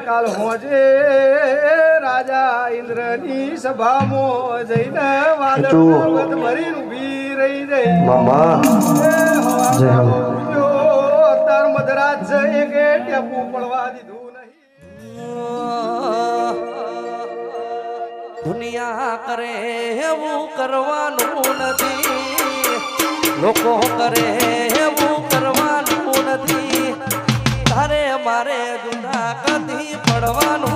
કાલ હોજે રાજા ઇન્દ્રની સભામાં જઈને વાદળ ભરી ઊભી રહી જઈ મામા જય હો તાર મધરાજ છે કે ટેપુ પડવા દીધું નહીં દુનિયા કરે એવું કરવાનું નથી લોકો કરે એવું કરવાનું નથી તારે મારે જુદા કદી પડવાનું